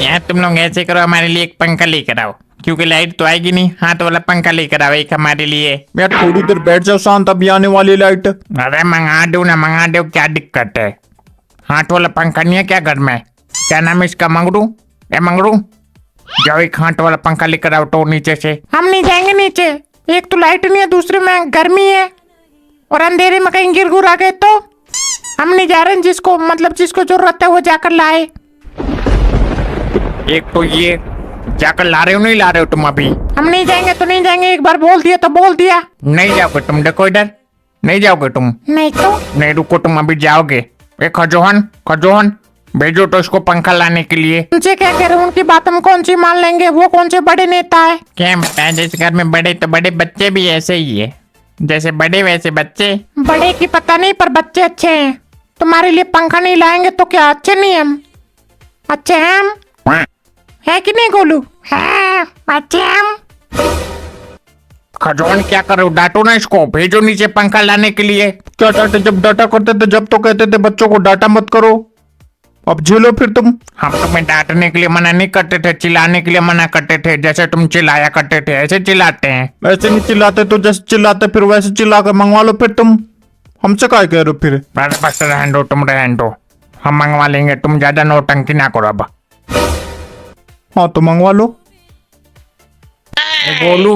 यार तुम लोग ऐसे करो, हमारे लिए एक पंखा लेकर आओ, क्योंकि लाइट तो आएगी नहीं। हाथ वाला पंखा लेकर आओ एक हमारे लिए। यार थोड़ी देर बैठ जाओ शांत, अभी आने वाली लाइट। अरे मंगा दो ना, मंगा दो, क्या दिक्कत है। हाथ वाला पंखा नहीं है क्या घर में? क्या नाम है इसका? मंगरू। ए मंगरू, जाओ एक हाथ वाला पंखा लेकर आओ तो नीचे से। हम नहीं जाएंगे नीचे, एक तो लाइट नहीं है, दूसरे में गर्मी है, और अंधेरे में कहीं गिर गुर आ गए तो हम नहीं जा रहे हैं। जिसको मतलब जिसको जरूरत है वो जाकर लाए। एक तो ये जाकर ला रहे हो, नहीं ला रहे हो तुम अभी? हम नहीं जाएंगे तो नहीं जाएंगे, एक बार बोल दिया तो बोल दिया। नहीं जाओगे तुम, देखो इधर, नहीं जाओगे तुम? नहीं तो नहीं, रुको तुम अभी जाओगे। ए खजोहन, खजोहन भेजो तो इसको पंखा लाने के लिए। उनसे क्या कह रहे हो, उनकी बात हम कौन सी मान लेंगे? वो कौन से बड़े नेता है? क्या बताए, जैसे घर में बड़े तो बड़े, बच्चे भी ऐसे ही है, जैसे बड़े वैसे बच्चे। बड़े की पता नहीं पर बच्चे अच्छे हैं। तुम्हारे लिए पंखा नहीं लाएंगे तो क्या अच्छे नहीं हम? अच्छे हैं हम, है कि नहीं गोलू? हाँ अच्छे हम। खजोन क्या करो, डांटो ना इसको, भेजो नीचे पंखा लाने के लिए। क्या डांटे? जब डांटा करते थे, जब तो कहते थे बच्चों को डांटा मत करो, अब झेलो फिर तुम। हम तुम्हें डांटने के लिए मना नहीं करते थे, चिल्लाने के लिए मना करते थे। जैसे तुम चिल्लाया करते थे ऐसे चिल्लाते हैं। ऐसे नहीं चिल्लाते तो जैसे चिल्लाते फिर वैसे चिल्ला कर मंगवा लो फिर तुम। हमसे क्या कह रहे हो फिर? बस रहने दो, तुम रहने दो, हम मंगवा लेंगे, तुम ज्यादा नौटंकी ना करो अब। हाँ तो मंगवा लो। गोलू,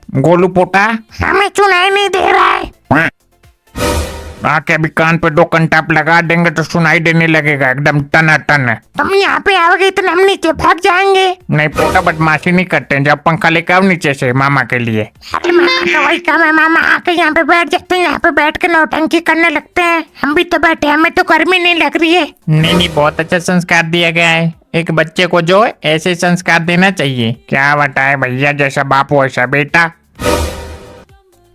गोलू पोटा, हमें सुनाई नहीं दे रहा है। आके अभी कान पे 2 कंटाप लगा देंगे तो सुनाई देने लगेगा एकदम टना टन। तुम यहाँ पे आओगे तो हम नीचे भाग जाएंगे। नहीं पोटा, बदमाशी नहीं करते, जब पंखा लेकर आओ नीचे से मामा के लिए। अरे मामा का वही काम है, मामा आके यहाँ पे बैठ जाते हैं, यहाँ पे बैठ के नौटंकी करने लगते हैं। हम भी तो बैठे, हमें तो गर्मी नहीं लग रही है। नहीं, बहुत अच्छा संस्कार दिया गया है, एक बच्चे को जो ऐसे संस्कार देना चाहिए। क्या बताए भैया, जैसा बाप वैसा बेटा।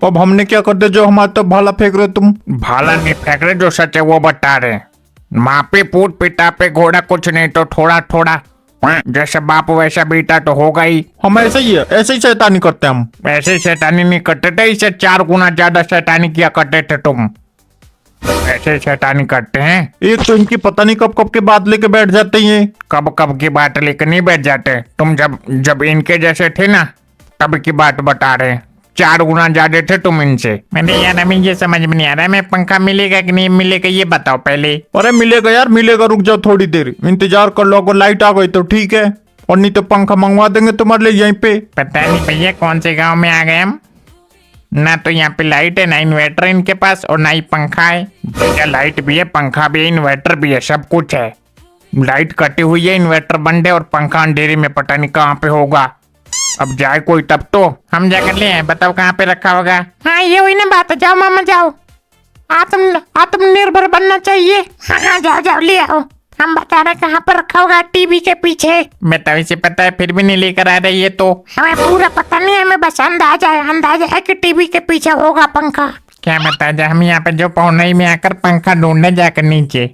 अब हमने क्या कर दे जो हमारे तो भाला फेंक रहे तुम? भाला नहीं फेंक रहे, जो सच है वो बता रहे। माँ पे पूत, पिता पे घोड़ा, कुछ नहीं तो थोड़ा थोड़ा, जैसा बाप वैसा बेटा तो होगा ही। हम ऐसे ही है, ऐसे ही शैतानी करते हम। ऐसे शैतानी नहीं करते थे, इससे 4 गुना ज्यादा शैतानी किया करते थे तुम। ऐसे शैतानी करते हैं। एक तो इनकी पता नहीं कब कब की बात लेके बैठ जाते हैं। कब कब की बात लेकर नहीं बैठ जाते तुम, जब इनके जैसे थे ना तब की बात बता रहे। 4 गुना ज्यादा थे तुम इनसे। मैंने यार हमें ये समझ में नहीं आ रहा है, मैं पंखा मिलेगा कि नहीं मिलेगा ये बताओ पहले। अरे मिलेगा यार मिलेगा, रुक जाओ थोड़ी देर इंतजार कर लो, अगर लाइट आ गई तो ठीक है, और नहीं तो पंखा मंगवा देंगे तुम्हारे लिए यहीं पे। पता नहीं भैया कौन से गांव में आ गए हम, ना तो यहाँ पे लाइट है, ना इन्वर्टर इनके पास, और ना ही पंखा है। भैया लाइट भी है, पंखा भी है, इन्वर्टर भी है, सब कुछ है। लाइट कटी हुई है, इन्वर्टर बंद है, और पंखा अंधेरे में पता नहीं कहाँ पे होगा। अब जाए कोई तब तो हम जाकर ले आए, बताओ कहाँ पे रखा होगा। हाँ ये हुई ना बात, जाओ मामा जाओ, आत्मनिर्भर बनना चाहिए। हाँ जाओ जाओ ले आओ, हम बता रहे कहाँ पर रखा होगा, टीवी के पीछे। बताओ, इसे पता है फिर भी नहीं लेकर आ रहे ये तो। हमें पूरा पता नहीं, हमें बस अंदाजा है कि टीवी के पीछे होगा पंखा। क्या बता जा, हम यहाँ पे जो पौने में आकर पंखा ढूंढने जाकर नीचे,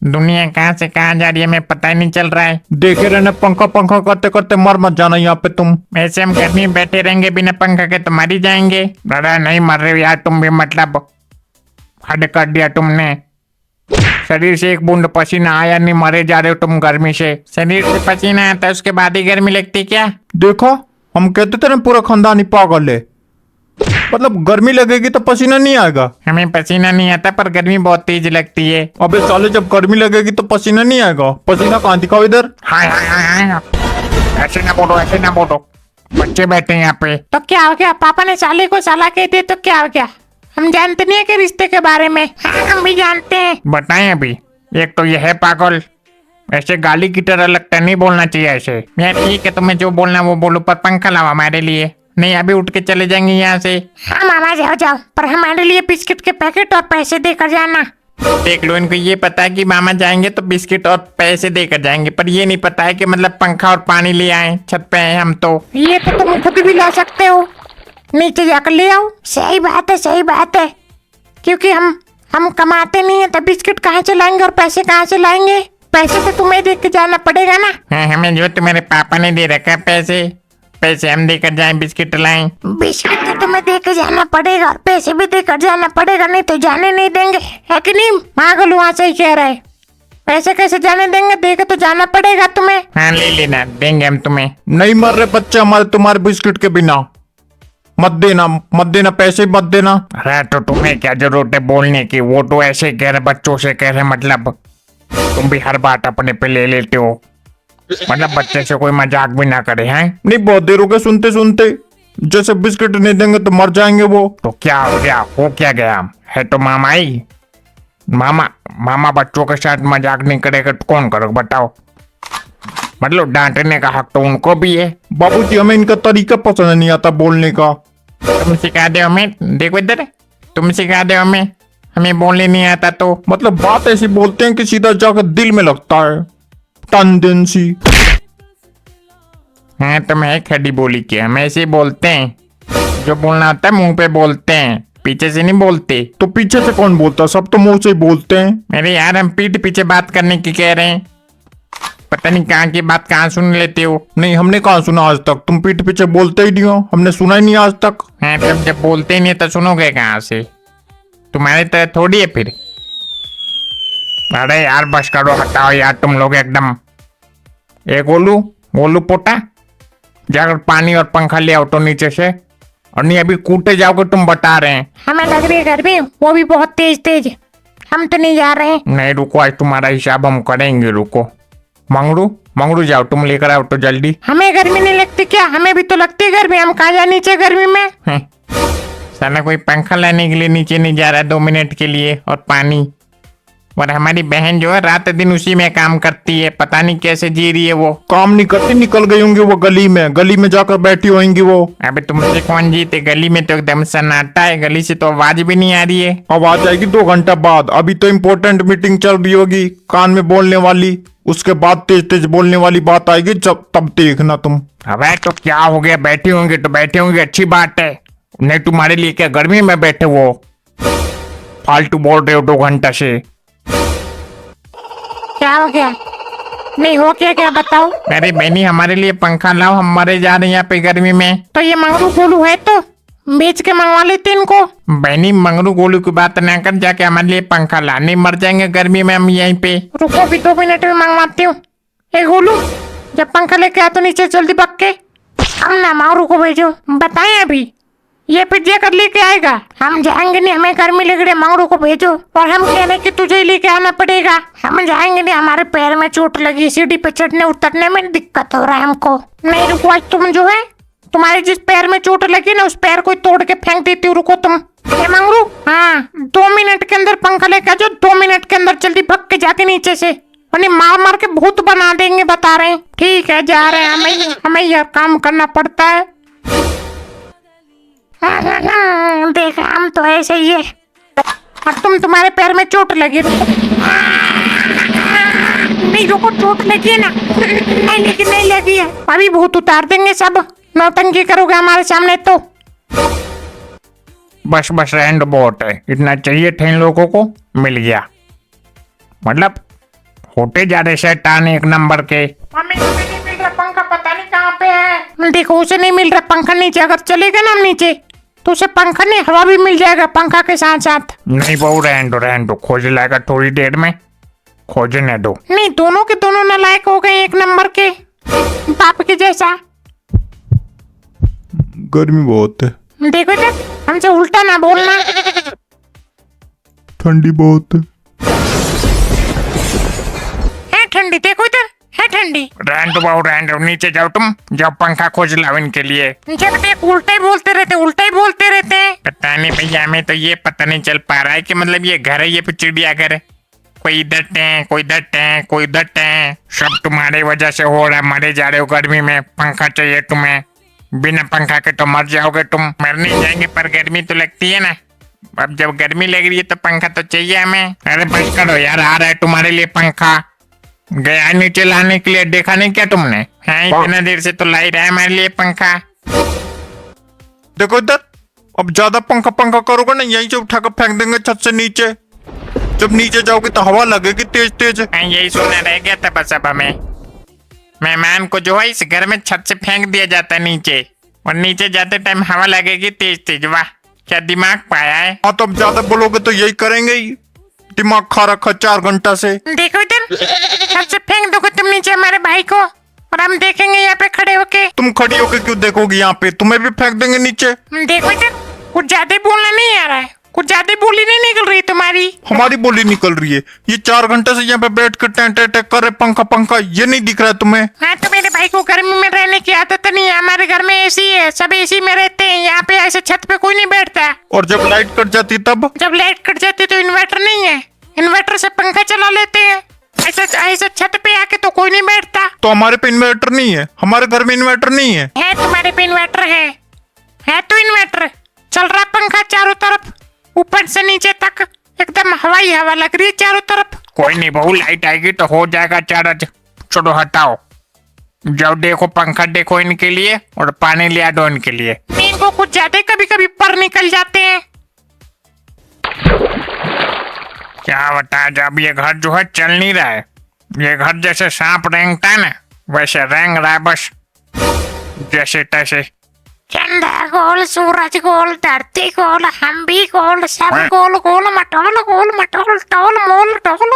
दुनिया कहाँ से कहाँ जा रही है हमें पता ही नहीं चल रहा है। देखे रहने पंखा पंखा करते करते मर मत जाना यहाँ पे तुम। वैसे हम गर्मी में बैठे रहेंगे बिना पंखा के तो मर ही जाएंगे। बड़ा नहीं मर रहे यार तुम भी, मतलब हद कर दिया तुमने। शरीर से एक बूंद पसीना आया नहीं, मरे जा रहे हो तुम गर्मी से। शरीर से पसीना आता है उसके बाद ही गर्मी लगती क्या? देखो हम कहते थे ना पूरा खानदान ही पागल है, मतलब गर्मी लगेगी तो पसीना नहीं आएगा। हमें पसीना नहीं आता पर गर्मी बहुत तेज लगती है। अबे साले जब गर्मी लगेगी तो पसीना नहीं आएगा, पसीना कहाँ दिखाओ इधर। हाय हाय हाय हाय, ऐसे ना बोलो, ऐसे ना बोलो, बच्चे बैठे हैं यहाँ पे। तो क्या हो गया, पापा ने साले को साला कह दिया तो क्या हो गया? हम जानते नहीं है कि रिश्ते के बारे में। हाँ, हम भी जानते हैं। बताएं अभी, एक तो ये है पागल, ऐसे गाली की तरह लगता नहीं बोलना चाहिए ऐसे। यार ठीक है, तुम्हें जो बोलना वो बोलो, पर पंखा लाओ हमारे लिए। नहीं अभी उठ के चले जाएंगे यहाँ से। हाँ मामा जाओ जाओ, पर हमारे लिए बिस्किट के पैकेट और पैसे देकर जाना। देख लो, इनको ये पता है कि मामा जाएंगे तो बिस्किट और पैसे देकर जाएंगे, पर ये नहीं पता है कि मतलब पंखा और पानी ले आए, छत पे हैं हम तो। ये तो तुम खुद भी ला सकते हो, नीचे जाकर ले आओ। सही बात है, सही बात है, क्योंकि हम कमाते नहीं है तो बिस्किट कहाँ से लाएंगे और पैसे कहाँ से लाएंगे? पैसे तो तुम्हें दे के जाना पड़ेगा ना। हाँ, हमें जो तुम्हारे पापा ने दे रखा है पैसे हम देकर जाएं, बिस्किट लाएं। बिस्किट तो तुम्हें देकर जाना पड़ेगा और पैसे भी देकर जाना पड़ेगा, नहीं तो जाने नहीं देंगे, है कि नहीं? पागल वहाँ से ही कह रहा है। पैसे कैसे जाने देंगे, देके तो जाना पड़ेगा तुम्हें। हाँ ले लेना, देंगे हम तुम्हें। नहीं मर रहे बच्चे हमारे तुम्हारे बिस्किट के बिना। मत देना, मत देना, पैसे मत देना। अरे तो तुम्हें क्या जरूरत है बोलने की, वो तो ऐसे कह रहे, बच्चों से कह रहे, मतलब तुम भी हर बात अपने पे ले लेते हो, मतलब बच्चे से कोई मजाक भी ना करे हैं। नहीं बहुत देर हो गए सुनते सुनते, जैसे बिस्किट नहीं देंगे तो मर जाएंगे वो। तो क्या हो गया, हो क्या गया है, तो मामा ही मामा बच्चों के साथ मजाक नहीं करेगा तो कौन करोगे बताओ, मतलब डांटने का हक तो उनको भी है। बाबूजी हमें इनका तरीका पसंद नहीं आता बोलने का। तुम सिखा दो हमें, देखो इधर, तुम सिखा दो हमें बोलने नहीं आता तो। मतलब बात ऐसी बोलते हैं कि सीधा जाकर दिल में लगता है, टेंडेंसी। हाँ तुम है खड़ी बोली के, हम ऐसे बोलते हैं, जो बोलना होता है मुंह पे बोलते हैं, पीछे से नहीं बोलते। तो पीछे से कौन बोलता, सब तो मुंह से ही बोलते हैं। मेरे यार हम पीठ पीछे बात करने की कह रहे हैं, पता नहीं कहाँ की बात कहाँ सुन लेते हो। नहीं हमने कहाँ सुना आज तक, तुम पीठ पीछे बोलते ही नहीं हो, हमने सुना ही नहीं आज तक। हाँ तुम जब बोलते ही नहीं तो सुनोगे कहाँ से, तुम्हारी तरह थोड़ी है फिर। अरे यार बस करो, हटाओ यार तुम लोग एकदम। एक गोलू पोटा, जाकर पानी और पंखा ले आओ तो नीचे से, और नहीं अभी कूटे जाओगे तुम बता रहे हैं। हमें लग रही है घर में, वो भी बहुत तेज, हम तो नहीं जा रहे हैं। नहीं रुको, आज तुम्हारा हिसाब हम करेंगे, रुको। मंगरू जाओ तुम लेकर आओ तो जल्दी। हमें गर्मी नहीं लगती क्या, हमें भी तो लगती है गर्मी, हम कहाँ जाए नीचे गर्मी में। साला कोई पंखा लाने के लिए नीचे नहीं जा रहा 2 मिनट के लिए, और पानी, और हमारी बहन जो है रात दिन उसी में काम करती है, पता नहीं कैसे जी रही है वो। काम नहीं करती, निकल गई होंगी वो गली में जाकर बैठी होंगी वो। अबे तुमसे कौन जीते, गली में तो एकदम सन्नाटा है, गली से तो आवाज भी नहीं आ रही है। आवाज आएगी 2 घंटा बाद, अभी तो इम्पोर्टेंट मीटिंग चल रही होगी कान में बोलने वाली, उसके बाद तेज तेज बोलने वाली बात आएगी, जब तब देखना तुम। अबे तो क्या हो गया, बैठी होंगे तो बैठे होंगे, अच्छी बात है, नहीं तुम्हारे लिए क्या गर्मी में बैठे वो फालतू बोल रहे हो 2 घंटा से। क्या हो गया, नहीं हो क्या बताओ। अरे बहनी हमारे लिए पंखा लाओ, हम मरे जा रहे हैं यहाँ पे गर्मी में। तो ये मंगरू गोलू है तो बेच के मंगवा लेते इनको। बहनी मंगरू गोलू की बात ना कर, जाके हमारे लिए पंखा ला, नहीं मर जाएंगे गर्मी में हम यहीं पे। रुको भी 2 मिनट में मंगवाती हूँ। ए गोलू जब पंखा लेके आ तो नीचे जल्दी पक के, हम ना मंगरू को भेजो, बताए अभी ये फिर जाकर लेके आएगा, हम जाएंगे नहीं, हमें गर्मी लग रही है, मंगरू को भेजो। और हम कह रहे कि तुझे ही लेके आना पड़ेगा, हम जाएंगे नहीं, हमारे पैर में चोट लगी, सीढ़ी पे चढ़ने उतरने में दिक्कत हो रहा है हमको। नहीं रुको, आज तुम जो है, तुम्हारे जिस पैर में चोट लगी ना उस पैर को तोड़ के फेंक देती हूँ, रुको तुम। मंगरू हाँ 2 मिनट के अंदर पंखा लेके आ जाओ, 2 मिनट के अंदर जल्दी भग के जाके नीचे से, उन्हें मार मार के भूत बना देंगे, बता रहे हैं। ठीक है जा रहे हैं, हमें यह काम करना पड़ता है। देखा हम तो ऐसे ही है, और तुम्हारे पैर में चोट लगी, नहीं रुको, चोट लगी है ना, नहीं लेकिन नहीं लगी है, अभी भूत उतार देंगे सब, नौटंकी करोगे हमारे सामने तो। बस रहने दो, बहुत है, इतना चाहिए थे इन लोगों को, मिल गया, मतलब होते जा रहे शैतान 1 नंबर के। हमें नहीं मिल रहा पंखा, पता नहीं कहाँ पे है। देखो उसे नहीं मिल रहा पंखा, नीचे अगर चलेगा ना हम नीचे तो उसे पंखा नहीं हवा भी मिल जाएगा पंखा के साथ साथ। नहीं बहू रहने दो, खोज लाएगा थोड़ी देर में, खोजने दो। नहीं दोनों के दोनों नालायक हो गए 1 नंबर के, बाप के जैसा। गर्मी बहुत है, देखो तो हमसे उल्टा ना बोलना। ठंडी बहुत है ठंडी, देखो इधर है ठंडी। रहने दो बाबू, रहने दो, नीचे जाओ तुम, जाओ पंखा खोज लाओ इनके लिए। जब देख उल्टा ही बोलते रहते। पता नहीं भैया, हमें तो ये पता नहीं चल पा रहा है कि मतलब ये घर है, ये फिर चिड़ियाघर है, कोई इधर टें, कोई इधर टें, कोई उधर टें, सब तुम्हारे वजह से हो रहा है, मरे जा रहे हो गर्मी में, पंखा चाहिए तुम्हें, बिना पंखा के तो मर जाओगे तुम। मर नहीं जाएंगे पर गर्मी तो लगती है ना, अब जब गर्मी लग रही है तो पंखा तो चाहिए हमें। अरे बस करो यार, आ रहा है तुम्हारे लिए पंखा, गया नीचे लाने के लिए, देखा नहीं क्या तुमने? हाँ इतना देर से तो ला ही रहा है हमारे लिए पंखा। देखो इधर, अब ज्यादा पंखा करोगे ना यहीं से उठा कर फेंक देंगे छत से नीचे, जब नीचे जाओगे तो हवा लगेगी तेज तेज। यही सुनना रह गया था बस, अब हमें मेहमान को जो है इस घर में छत से फेंक दिया जाता है नीचे, और नीचे जाते टाइम हवा लगेगी तेज तेज। वाह क्या दिमाग पाया है। हाँ तो अब ज्यादा बोलोगे तो यही करेंगे ही, दिमाग खा रखा 4 घंटा से। देखो इधर, सबसे फेंक दोगे तुम नीचे हमारे भाई को, और हम देखेंगे यहाँ पे खड़े होके। तुम खड़ी होके क्यों देखोगी यहाँ पे? तुम्हें भी फेंक देंगे नीचे। देखो इधर, कुछ ज्यादा बोलना नहीं आ रहा है, कुछ ज्यादा बोली नहीं निकल रही तुम्हारी। हमारी बोली निकल रही है। ये 4 घंटे से यहाँ पे बैठ कर टेंट कर रहे, पंखा पंखा, ये नहीं दिख रहा है तुम्हें? हाँ, तो मेरे भाई को गर्मी में रहने की आदत नहीं है। हमारे घर में एसी है, सब एसी में रहते हैं। यहाँ पे ऐसे छत पे कोई नहीं बैठता। और जब लाइट कट जाती तब? जब लाइट कट जाती तो इन्वर्टर नहीं है, इन्वर्टर से पंखा चला लेते हैं। ऐसे ऐसे छत पे आके तो कोई नहीं बैठता। तो हमारे पे इन्वर्टर नहीं है, हमारे घर में इन्वर्टर नहीं है। है तुम्हारे पे इन्वर्टर है तो इन्वर्टर चल रहा, पंखा चारों तरफ ऊपर से नीचे तक एकदम हवाई हवा लग रही है चारों तरफ। कोई नहीं बहू, लाइट आएगी तो हो जाएगा चार्ज। चलो हटाओ, जब देखो पंखा देखो इनके लिए, और पानी लिया दो इनके लिए। इनको कुछ ज्यादा कभी कभी पर निकल जाते हैं। क्या बता, जब ये घर जो है चल नहीं रहा है। ये घर जैसे सांप रेंगता है ना, वैसे रेंग रहा है बस, जैसे तैसे। चंदा गोल, सूरज गोल, धरती गोल, हम भी गोल, सब गोल गोल मटोल, गोल मटोल, टोल मोल टोल।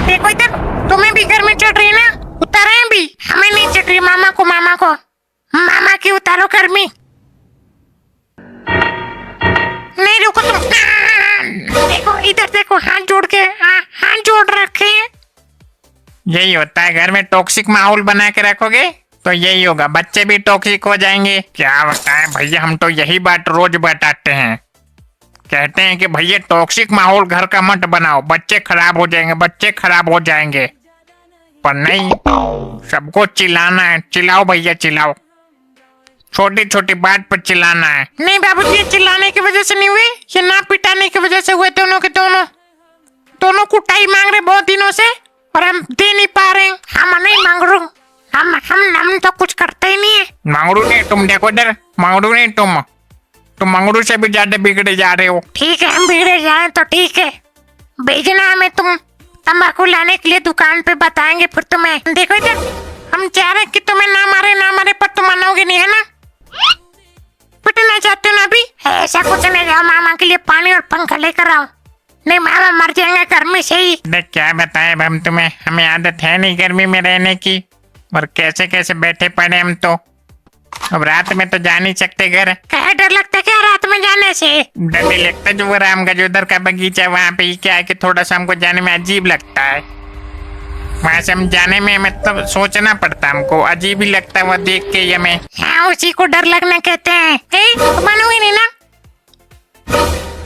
देखो इधर, तुम्हें भी घर में चढ़ रही है ना, उतारे भी। हमें नहीं चढ़ रही, मामा को मामा की उतारो गर्मी। नहीं रुको तुम, देखो इधर देखो, हाथ जोड़ के, हाथ जोड़ रखे हैं। यही होता है, घर में टॉक्सिक माहौल बना के रखोगे तो यही होगा, बच्चे भी टॉक्सिक हो जाएंगे। क्या बताएं भैया, हम तो यही बात रोज बताते हैं। कहते हैं कि भैया टॉक्सिक माहौल घर का मत बनाओ, बच्चे खराब हो जाएंगे, बच्चे खराब हो जाएंगे। पर नहीं, सबको चिल्लाना है। चिल्लाओ भैया चिल्लाओ, छोटी छोटी बात पर चिल्लाना है। नहीं बाबूजी, चिल्लाने की वजह से नहीं हुए, ये ना पिटाने की वजह से हुए। दोनों के दोनों कुटाई मांग रहे बहुत दिनों से, और हम दे नहीं पा रहे। हम नहीं मांग रहे, हम तो कुछ करते ही नहीं है। मंगरू नहीं, तुम देखो इधर, मंगरू नहीं तुम मंगरू से भी ज्यादा बिगड़े जा रहे हो। ठीक है, हम बिगड़े जाए तो ठीक है, भेजना हमें तुम तंबाकू लाने के लिए दुकान पे, बताएंगे फिर तुम्हें। देखो इधर, हम चाह रहे कि तुम्हें ना मारे पर तुम मानोगे नहीं, है ना? पिटना चाहते हो ना अभी? ऐसा कुछ नहीं, जाओ मामा के लिए पानी और पंखा लेकर आओ, नहीं मामा मर जाएंगे गर्मी से ही। देख क्या बताए हम तुम्हें, हमें आदत है नहीं गर्मी में रहने की, और कैसे कैसे बैठे पड़े हम तो। अब रात में तो जा नहीं सकते घर। क्या डर लगता है क्या रात में जाने से? डर नहीं लगता, जो वो राम का जो उधर का बगीचा वहाँ पे क्या है कि थोड़ा सा हमको जाने में अजीब लगता है। वहाँ से हम जाने में मतलब सोचना पड़ता, हमको अजीब ही लगता है वो देख के हमें। हाँ, उसी को डर लगना कहते हैं। मानोगे नहीं ना?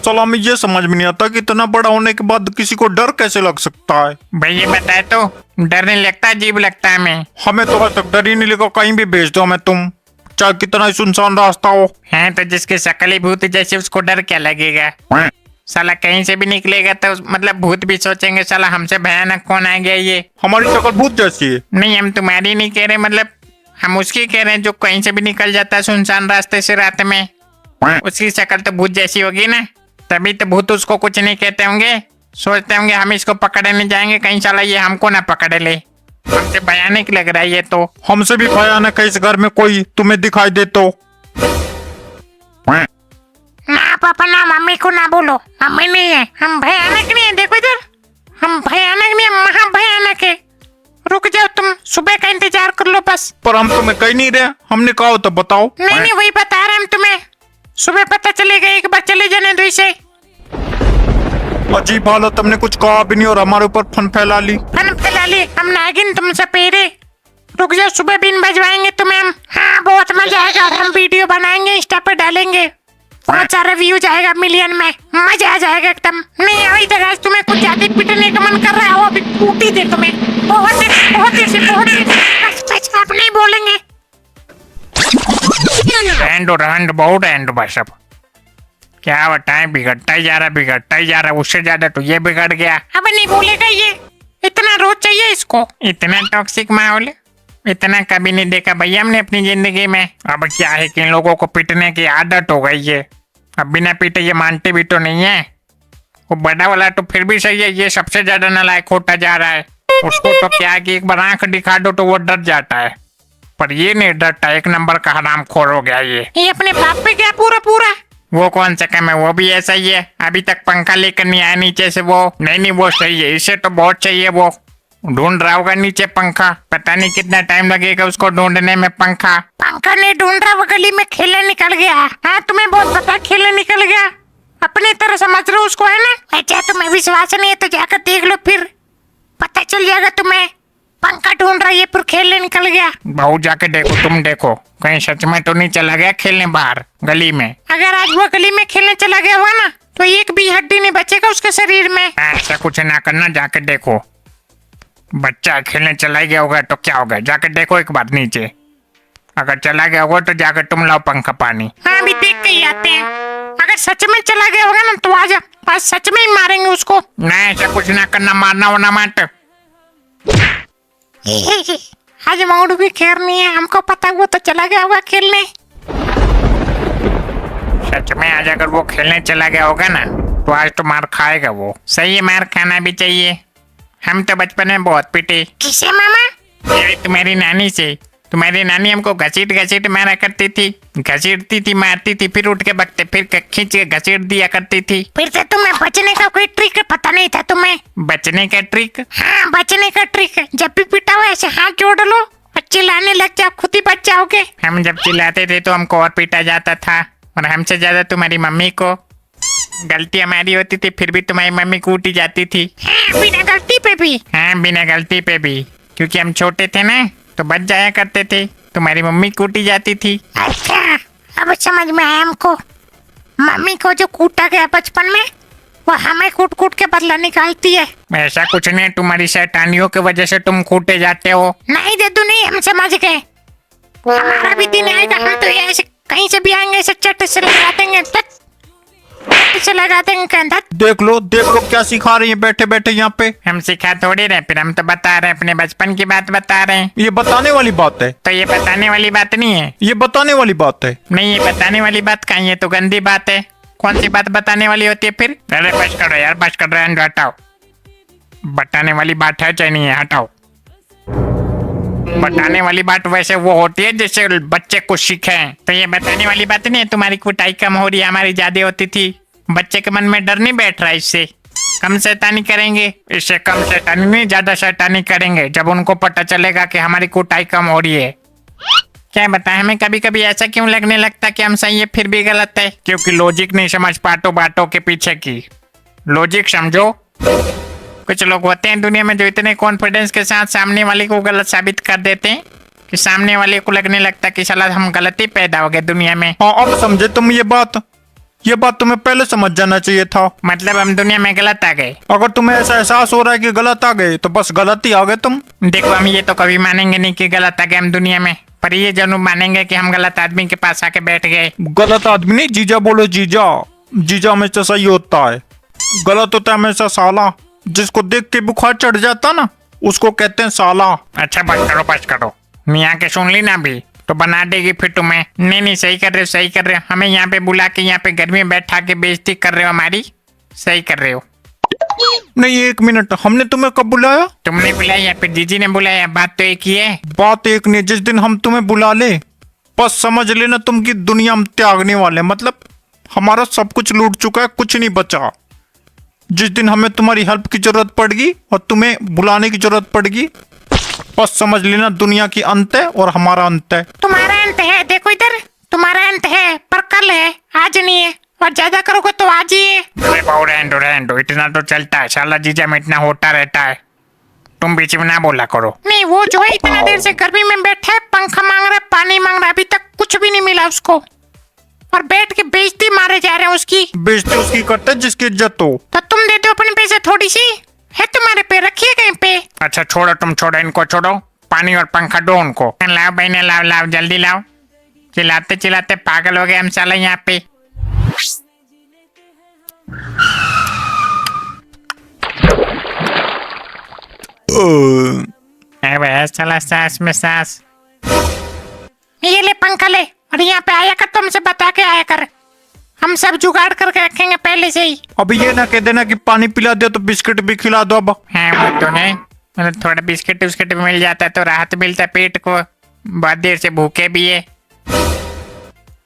चलो, हमें ये समझ में नहीं आता कि इतना बड़ा होने के बाद किसी को डर कैसे लग सकता है। भैया बताए तो, डर नहीं लगता, अजीब लगता है हमें तो आज तक डर ही नहीं लगा। कहीं भी भेज दो हमें तुम, चाहे कितना ही सुनसान रास्ता हो। है तो जिसके शकल ही भूत जैसे, उसको डर क्या लगेगा? साला कहीं से भी निकलेगा तो मतलब भूत भी सोचेंगे साला हमसे भयानक कौन आ गया ये। हमारी शक्ल भूत जैसी है। नहीं, हम तुम्हारी नहीं कह रहे, मतलब हम उसकी कह रहे हैं जो कहीं से भी निकल जाता है सुनसान रास्ते से रात में। उसकी शक्ल तो भूत जैसी होगी ना, तभी तो भूत उसको कुछ नहीं कहते होंगे। सोचते होंगे हम इसको पकड़ने जाएंगे, कहीं साला ये हमको ना पकड़ ले। हमसे भयानक लग रहा है ये तो। हमसे भी भयानक है इस घर में कोई तुम्हें दिखाई दे तो। ना पापा ना मम्मी को ना बोलो, हमें नहीं है, हम भयानक नहीं है। देखो इधर, हम भयानक नहीं है, महा भयानक है। रुक जाओ तुम, सुबह का इंतजार कर लो बस। पर हम तुम्हें कहीं नहीं रहे, हमने कहा तो बताओ। नहीं वही बता रहे हम तुम्हें, सुबह पता चलेगा, एक बार चले जाने दो इसे। अजीब हालत, हमने कुछ कहा भी नहीं और हमारे ऊपर फन फैला ली। हम नागिन तुम सपेरे। रुक जाओ, सुबह बिन बजवाएंगे तुम्हें हम। हाँ, बहुत मजा आएगा, और हम वीडियो बनाएंगे, इंस्टा पे डालेंगे, बहुत सारा व्यूज आएगा, मिलियन में, मजा आ जाएगा एकदम। नहीं अभी तक आज तुम्हें कुछ ज्यादा पिटने का मन कर रहा हो, अभी कूटी दे तुम्हें बहुत देर से। बस आप नहीं बोलेंगे। एंड बहुत एंड बस। अब क्या बताएं, बिगड़ता ही जा रहा, उससे ज्यादा तो ये बिगड़ गया। अब नहीं बोलेगा ये, इतना रोज चाहिए इसको, इतना टॉक्सिक माहौल, इतना कभी नहीं देखा भैया हमने अपनी जिंदगी में। अब क्या है कि इन लोगों को पीटने की आदत हो गई है, अब बिना पीटे ये मानते भी तो नहीं है। वो बड़ा वाला तो फिर भी सही है, ये सबसे ज्यादा नालायक होता जा रहा है। उसको तो क्या है कि एक बार आंख दिखा दो तो वो डर जाता है, पर ये नहीं डरता, एक नंबर का हरामखोर हो गया ये अपने बाप पे क्या पूरा वो कौन सा काम है? वो भी ऐसा ही है, अभी तक पंखा लेकर नहीं आया नीचे से वो। नहीं वो सही है, इसे तो बहुत चाहिए। वो ढूंढ रहा होगा नीचे पंखा, पता नहीं कितना टाइम लगेगा उसको ढूंढने में। पंखा नहीं ढूंढ रहा, वो गली में खेलने निकल गया। हाँ तुम्हें बहुत पता, खेलने निकल गया, अपनी तरह समझ रहे हो उसको, है ना? अच्छा तुम्हें विश्वास नहीं है तो जाकर देख लो, फिर पता चल जाएगा तुम्हें। पंखा ढूंढ रहा है, फिर खेलने निकल गया। बहू जाके देखो, तुम देखो कहीं सच में तो नहीं चला गया खेलने बाहर गली में। अगर आज वो गली में खेलने चला गया हुआ ना तो एक भी हड्डी नहीं बचेगा उसके शरीर में। ऐसा कुछ ना करना, जाके देखो। बच्चा खेलने चला गया होगा तो क्या होगा, जाकर देखो एक बार नीचे। अगर चला गया होगा तो जाकर तुम लाओ पंखा पानी। हाँ अभी देख के ही आते हैं। अगर सच में चला गया होगा ना तो आज सच में ही मारेंगे उसको। नहीं ऐसा कुछ ना करना, मारना वरना मत। आज मौड़ू की खैर नहीं है, हमको पता वो तो चला गया होगा खेलने। सच में आज अगर वो खेलने चला गया होगा ना तो आज तो मार खाएगा वो। सही है, मार खाना भी चाहिए। हम तो बचपन में बहुत पिटे। किसे मामा? तुम्हारी नानी से। तुम्हारी नानी हमको घसीट घसीट मारा करती थी, घसीटती थी, मारती थी, फिर उठ के बकते, फिर खींच के घसीट दिया करती थी। फिर से तुम्हें बचने का कोई ट्रिक पता नहीं था तुम्हें? बचने का ट्रिक? हाँ बचने का ट्रिक, जब भी पिटा हो ऐसे हाथ जोड़ लो और चिल्लाने लग जाओ, खुद ही बच जाओगे। हम जब चिल्लाते थे तो हमको और पीटा जाता था, और हमसे ज्यादा तुम्हारी मम्मी को। गलती हमारी होती थी फिर भी तुम्हारी मम्मी कूटी जाती थी। हाँ, बिना गलती पे भी? हाँ बिना गलती पे भी, क्योंकि हम छोटे थे ना तो बच जाया करते थे, तुम्हारी मम्मी कूटी जाती थी। अच्छा अब समझ में आया हमको। मम्मी को जो कूटा गया बचपन में वो हमें कूट कूट के बदला निकालती है। ऐसा कुछ नहीं, तुम्हारी शैतानियों की वजह से तुम कूटे जाते हो। नहीं दादू नहीं, हम समझ गए। हमारा भी दिन आएगा, हम तो ऐसे कहीं से भी आएंगे, ऐसे चट से लगा देंगे, से लगा देंगे कंधा। देख लो क्या सिखा रही है बैठे बैठे यहाँ पे। हम सिखा थोड़ी रहे, फिर हम तो बता रहे, अपने बचपन की बात बता रहे हैं। ये बताने वाली बात है? तो ये बताने वाली बात नहीं है। ये बताने वाली बात है। नहीं ये बताने वाली बात कहीं, ये तो गंदी बात है। कौन सी बात बताने वाली होती है फिर? अरे बस करो यार, बस कर रहे हैं, हटाओ। बताने वाली बात है चाहे नहीं है, हटाओ। बताने वाली बात वैसे वो होती है जैसे बच्चे कुछ सीखे। तो ये बताने वाली बात नहीं है। तुम्हारी कुटाई कम हो रही है, हमारी ज्यादा होती थी। बच्चे के मन में डर नहीं बैठ रहा, इससे कम शैतानी करेंगे। इससे कम शैतानी नहीं, ज्यादा शैतानी करेंगे जब उनको पता चलेगा कि हमारी कुटाई कम हो रही है। क्या बताएं, हमें कभी कभी ऐसा क्यों लगने लगता कि हम सही है फिर भी गलत है? क्योंकि लॉजिक नहीं समझ पाते बातों के पीछे की। लॉजिक समझो। कुछ लोग होते हैं दुनिया में जो इतने कॉन्फिडेंस के साथ सामने वाले को गलत साबित कर देते हैं कि सामने वाले को लगने लगता कि साला हम गलती पैदा हो गए दुनिया में। हाँ अब समझे तुम ये बात तुम्हें पहले समझ जाना चाहिए था। मतलब हम दुनिया में गलत आ गए? अगर तुम्हें ऐसा एहसास हो रहा है कि गलत आ गए तो बस गलत ही आ गए तुम। देखो हम ये तो कभी मानेंगे नहीं कि गलत आ गए हम दुनिया में, पर ये जरूर मानेंगे कि हम गलत आदमी के पास आके बैठ गए। गलत आदमी नहीं, जीजा बोलो, जीजा। जीजा हमेशा सही होता है, गलत होता है हमेशा साला। जिसको देख के बुखार चढ़ जाता ना उसको कहते हैं साला। अच्छा बस करो। मियाँ के सुन ली ना अभी तो बना देगी फिर तुम्हें। नहीं सही कर रहे हो। हमें यहाँ पे बुला के यहाँ पे घर में बैठा के बेइज्जती कर रहे हो हमारी। सही कर रहे हो। नहीं एक मिनट, हमने तुम्हें कब बुलाया? तुमने बुलाया या फिर जीजी ने बुलाया? बात तो एक ही है। बात एक नहीं, जिस दिन हम तुम्हें बुला ले बस समझ लेना तुम की दुनिया हम त्यागने वाले। मतलब हमारा सब कुछ लूट चुका है, कुछ नहीं बचा। जिस दिन हमें तुम्हारी हेल्प की जरूरत पड़ेगी और तुम्हें बुलाने की जरूरत पड़ेगी बस समझ लेना दुनिया की अंत है और हमारा अंत है। तुम्हारा अंत है, देखो इधर, तुम्हारा अंत है पर कल है, आज नहीं है। और ज्यादा करोगे तो आज ही है। अरे बाबू रहने दो, इतना तो चलता है। शाला जीजा में इतना होता रहता है, तुम बीच में ना बोला करो। नहीं वो जो है इतना देर से गर्मी में बैठा है, पंखा मांग रहा है, पानी मांग रहा है, अभी तक कुछ भी नहीं मिला उसको, और बैठ के बेइज्जती मारे जा रहे हैं उसकी। बेइज्जती उसकी करते जिसकी इज्जत हो। तो तुम दे दो अपने पैसे, थोड़ी सी है तुम्हारे पे, रखिए कहीं पे। अच्छा छोड़ो, तुम छोड़ो इनको, छोड़ो पानी और पंखा दो उनको। लाओ बहने, लाओ जल्दी लाओ। चिल्लाते चिल्लाते पागल हो गए हम साला यहाँ पे। साला सांस में सांस। ये ले पंखा ले, और यहाँ पे आया कर, तुमसे बता के आया कर, हम सब जुगाड़ करके रखेंगे पहले से ही। अभी ये ना कह देना कि पानी पिला दिया तो बिस्किट भी खिला दो अब। हाँ वो तो नहीं, मतलब थोड़ा बिस्किट उस्किट मिल जाता है तो राहत मिलता है पेट को, बहुत देर से भूखे भी है।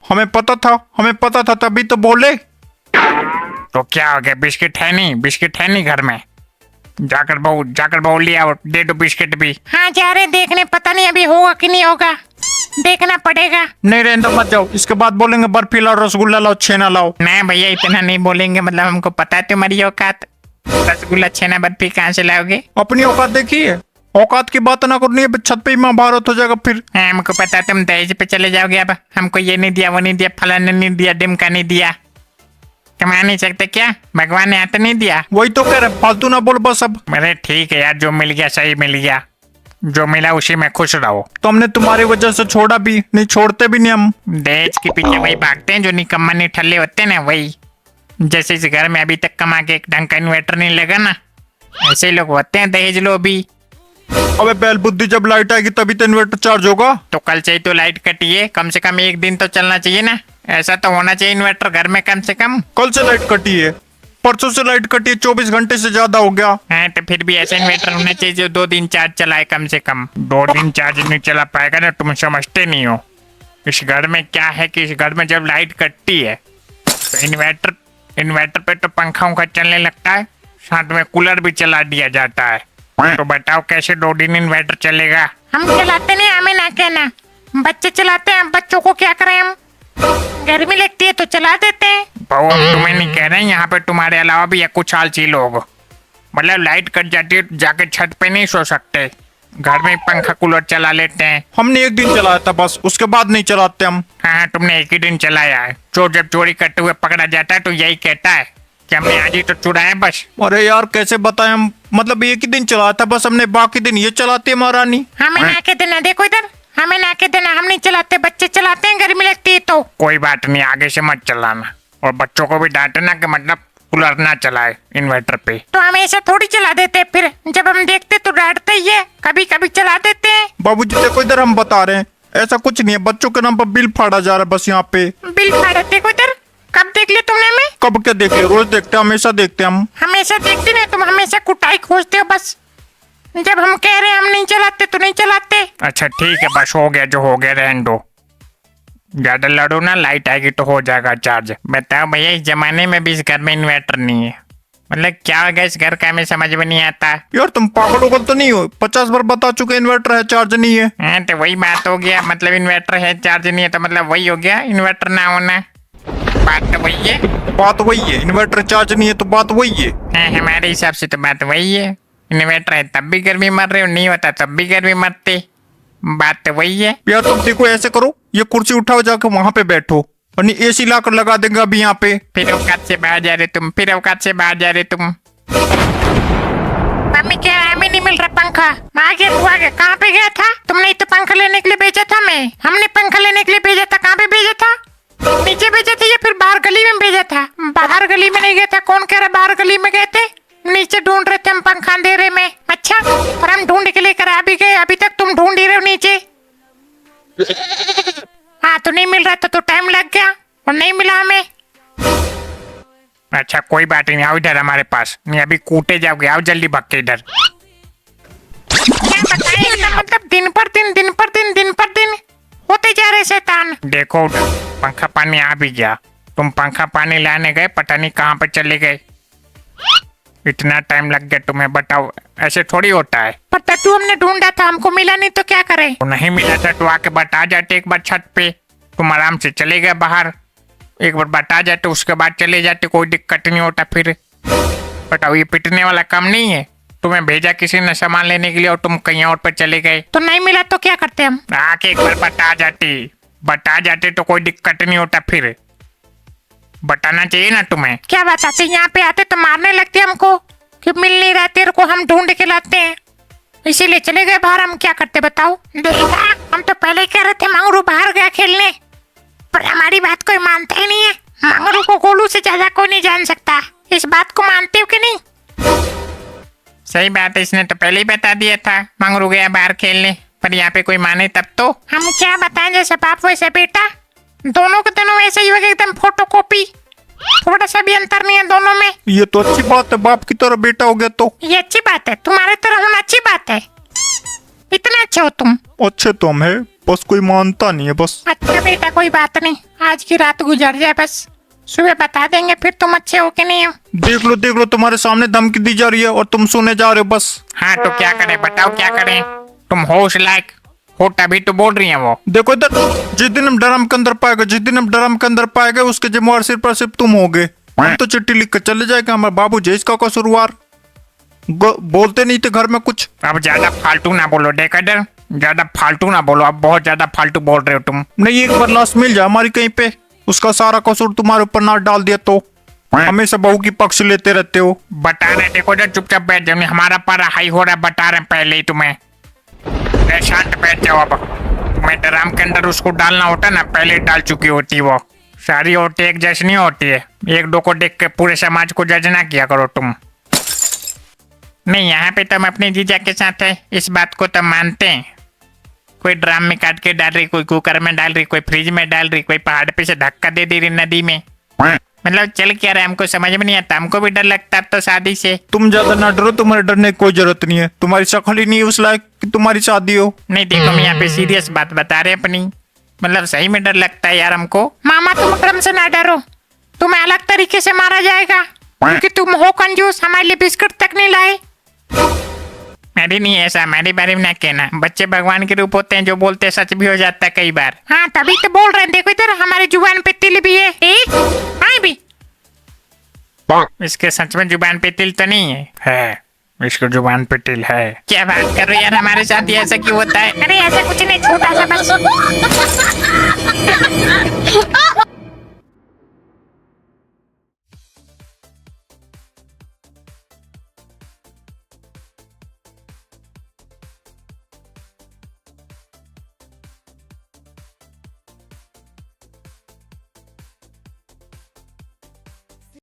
हमें पता था तभी तो बोले। तो क्या हो गया, बिस्किट है नहीं घर में? जाकर बहू ले आओ, दे दो बिस्किट भी। हाँ जा रहे देखने, पता नहीं अभी होगा कि नहीं होगा, देखना पड़ेगा। नहीं रहने मत जाओ, इसके बाद बोलेंगे बर्फी लाओ, रसगुल्ला लाओ, छेना लाओ। नहीं भैया इतना नहीं बोलेंगे, मतलब हमको पता है तुम्हारी औकात। रसगुल्ला छेना बर्फी कहाँ से लाओगे? अपनी औकात देखिए, औकात की बात ना करनी है, छत पे ही महाभारत हो जाएगा फिर। हाँ, हमको पता है तुम दहेज पे चले जाओगे। अब हमको ये नहीं दिया, वो नहीं दिया, फलाना नहीं दिया, डिमका नहीं दिया। कमा नहीं सकते क्या? भगवान ने हाथ नहीं दिया? वही तो कह रहे, फालतू ना बोल बस अब। अरे ठीक है यार, जो मिल गया सही मिल गया, जो मिला उसी में खुश रहो। तो हमने तुम्हारी वजह से छोड़ा भी नहीं, छोड़ते भी नहीं हम। दहेज के पीछे वही भागते हैं जो निकम्मा नहीं ठल्ले होते हैं ना, वही। जैसे इस घर में अभी तक कमा के एक ढंग का इन्वर्टर नहीं लगा ना, ऐसे लोग होते हैं दहेज लो भी। अबे बैल बुद्धि, जब लाइट आएगी तभी तो इन्वर्टर चार्ज होगा। तो कल से ही तो लाइट कटी है, कम से कम एक दिन तो चलना चाहिए ना, ऐसा तो होना चाहिए इन्वर्टर घर में कम से कम। कल से लाइट कटी है, परसों से लाइट कटी है, 24 घंटे से ज्यादा हो गया। हाँ तो फिर भी ऐसा इन्वर्टर होना चाहिए जो 2 दिन चार्ज चलाए कम से कम। 2 दिन चार्ज नहीं चला पाएगा ना, तुम समझते नहीं हो। इस घर में क्या है कि इस घर में जब लाइट कटती है तो इन्वर्टर पे तो पंखा उंखा चलने लगता है, साथ में कूलर भी चला दिया जाता है। तो बताओ कैसे 2 दिन इन्वर्टर चलेगा? हम चलाते नहीं, हमें ना कहना, बच्चे चलाते हैं, बच्चों को क्या करें हम? गर्मी लगती है तो चला देते हैं। बहू हम तुम्हें नहीं कह रहे हैं, यहाँ पे तुम्हारे अलावा भी है कुछ आलसी लोग। मतलब लाइट कट जाती है तो जाके छत पे नहीं सो सकते, घर में पंखा कूलर चला लेते हैं। हमने एक दिन चलाया था बस, उसके बाद नहीं चलाते हम। हाँ तुमने एक ही दिन चलाया है। चोर जब चोरी करते हुए पकड़ा जाता है तो यही कहता है कि हमने आज ही तो चुराया बस। अरे यार कैसे बताएं हम, मतलब एक ही दिन चलाया था बस हमने, बाकी दिन ये चलाते हैं महारानी। हमें ना के देना, देखो इधर, हमें ना के देना, हम नहीं चलाते, बच्चे चलाते हैं, गर्मी लगती है तो। कोई बात नहीं, आगे से मत चलाना, और बच्चों को भी डांटना कि मतलब कूलर ना चलाए इन्वर्टर पे। तो हम ऐसा थोड़ी चला देते, फिर जब हम देखते तो डांटते ही है, कभी कभी चला देते हैं। बाबूजी देखो इधर, हम बता रहे हैं ऐसा कुछ नहीं है, बच्चों के नाम पर बिल फाड़ा जा रहा है बस यहाँ पे। बिल फाड़ा? देखो इधर, कब देख लिया तुमने हमें? कब क्या देख लिया, रोज देखते हैं, हमेशा देखते हैं हम। हमेशा देखते नहीं, तुम हमेशा कुटाई खोजते हो बस। जब हम कह रहे हैं हम नहीं चलाते तो नहीं चलाते। अच्छा ठीक है, बस हो गया जो हो गया, रहने दो, ज्यादा लड़ो ना, लाइट आएगी तो हो जाएगा चार्ज। बताओ भैया, इस जमाने में भी इस घर में इन्वर्टर नहीं है, मतलब क्या हो गया इस घर का, हमें समझ में नहीं आता। यार तुम पागल उगल तो नहीं हो, 50 बार बता चुके इन्वर्टर है, चार्ज नहीं है। हाँ तो वही बात हो गया, मतलब इन्वर्टर है चार्ज नहीं है, तो मतलब वही हो गया इन्वर्टर ना होना, बात तो वही है। बात वही है, इन्वर्टर चार्ज नहीं है तो बात वही है। हाँ हमारे हिसाब से तो बात वही है, इन्वर्टर है तब भी गर्मी मर रहे हो, नहीं होता तब भी गर्मी मरते, बात तो वही है। यार तुम देखो ऐसे करो, ये कुर्सी उठाओ जाकर वहाँ पे बैठो, और नहीं एसी लाकर लगा देंगे अभी यहाँ पे। फिर औकात से बाहर जा रहे तुम, फिर औकात से बाहर जा रहे तुम। मम्मी क्या हमें नहीं मिल रहा पंखा? आगे तू आगे, कहाँ पे गया था? तुमने तो पंखा लेने के लिए भेजा था, मैं हमने पंखा लेने के लिए भेजा था, कहाँ पे भेजा था? नीचे भेजा था या फिर बाहर गली में भेजा था? बाहर गली में नहीं गया था, कौन कह रहा बाहर गली में गए थे? नीचे ढूंढ रहे थे हम पंखा अंधेरे में। अच्छा, और हम ढूंढ के लेकर आ भी गए, अभी तक तुम ढूंढ ही रहे हो नीचे। हाँ तो नहीं मिल रहा था तो टाइम लग गया और नहीं मिला हमें। अच्छा कोई बात नहीं, आओ इधर हमारे पास, नहीं अभी कूटे जाओगे, आओ जल्दी भाग के इधर। क्या बताएं, एकदम मतलब दिन पर दिन होते जा रहे शैतान। देखो उधर पंखा पानी आ भी गया, तुम पंखा पानी लाने गए, पता नहीं कहाँ पे चले गए, इतना टाइम लग गया तुम्हें, बताओ ऐसे थोड़ी होता है। पर तू हमने ढूंढा था, हमको मिला नहीं तो क्या करें? तो नहीं मिला था तो आके बता जाते एक बार छत पे, तुम आराम से चले गए बाहर, एक बार बता जाते उसके बाद चले जाते, कोई दिक्कत नहीं होता फिर। बताओ ये पिटने वाला काम नहीं है, तुम्हें भेजा किसी ने सामान लेने के लिए और तुम कहीं और पे चले गए, तो नहीं मिला तो क्या करते हम? आके एक बार बता जाते तो कोई दिक्कत नहीं होता फिर, बताना चाहिए ना तुम्हें। क्या बताते, यहाँ पे आते तो मारने लगते हमको कि मिल नहीं रहा तेरे को, हम ढूंढ के लाते हैं, इसीलिए चले गए बाहर। हम क्या करते बताओ? देखा, हम तो पहले ही कह रहे थे मंगरू बाहर गया खेलने, पर हमारी बात कोई मानता ही नहीं है। मंगरू को गोलू से ज्यादा कोई नहीं जान सकता, इस बात को मानते हो कि नहीं? सही बात है, इसने तो पहले ही बता दिया था मंगरू गया बाहर खेलने, पर यहाँ पे कोई माने तब तो। हम क्या बताएं, जैसे बाप वैसे बेटा, दोनों के दोनों ऐसे ही होगा, एकदम फोटोकॉपी, थोड़ा सा भी अंतर नहीं है दोनों में। ये तो अच्छी बात है, बाप की तरह बेटा हो गया तो। ये अच्छी बात है, तुम्हारे तरह होना अच्छी बात है, इतना अच्छे हो तुम। अच्छे तो हम है, बस कोई मानता नहीं है बस। अच्छा बेटा कोई बात नहीं, आज की रात गुजर जाए बस, सुबह बता देंगे फिर तुम अच्छे हो कि नहीं हो। देख लो तुम्हारे सामने धमकी दी जा रही है और तुम सुने जा रहे हो बस। हाँ तो क्या करें बताओ, क्या करें? तुम हो उस लायक हो तभी तो बोल रही है वो। देखो इधर, जिस दिन हम ड्रम के अंदर पाएगा उसके जिम्मेवार सिर्फ तुम होगे। हम तो चिट्ठी लिख कर चले जाएगा, हमारे बाबू जी इसका कसूरवार। बोलते नहीं थे घर में कुछ। अब ज्यादा फालतू ना बोलो डेकैडर, ज्यादा फालतू ना बोलो, अब बहुत ज्यादा फालतू बोल रहे हो तुम। नहीं, एक बार लाश मिल जाए हमारी कहीं पे, उसका सारा कसूर तुम्हारे ऊपर ना डाल दिया तो। हमेशा बहू की पक्ष लेते रहते हो। बता रहे डेकोडर, चुपचाप बैठ जाओ, हमारा पारा हाई हो रहा है, बता रहे पहले ही तुम्हें। शांत बैठ जाओ। अब तुम्हें ड्राम के अंदर उसको डालना होता ना, पहले डाल चुकी होती वो। सारी औरतें एक जैसी नहीं होती है, एक दो को देख के पूरे समाज को जज ना किया करो तुम। नहीं, यहाँ पे तुम अपने जीजा के साथ है, इस बात को तो मानते हैं। कोई ड्राम में काट के डाल रही, कोई कुकर में डाल रही, कोई फ्रिज में डाल रही, कोई पहाड़ पे से धक्का दे रही नदी में। मतलब चल क्या रहा है, हमको समझ में नहीं आता, हमको भी डर लगता है तो शादी से। तुम ज्यादा ना डरो, तुम्हारे डरने की कोई जरूरत नहीं है, तुम्हारी शक्ल ही नहीं है उस लायक कि तुम्हारी शादी हो। नहीं देखो, हम यहाँ पे सीरियस बात बता रहे अपनी, मतलब सही में डर लगता है यार हमको। मामा तुम ड्रम से ना डरो, तुम्हें अलग तरीके से मारा जाएगा, क्योंकि तुम हो कंजूस, हमारे लिए बिस्कुट तक नहीं लाए। मेरी नहीं ऐसा, मेरे बारे में ना कहना, बच्चे भगवान के रूप होते हैं, जो बोलते हैं सच भी हो जाता है कई बार। हाँ तभी तो बोल रहे हैं, देखो इधर हमारी जुबान पे तिल भी है। हाँ भी इसके सच में जुबान पे तिल तो नहीं है? इसको जुबान पे तिल है। क्या बात कर रहे हो यार, हमारे साथ ही ऐसा क्यों होता है? अरे ऐसा कुछ नहीं, छोटा सा बस।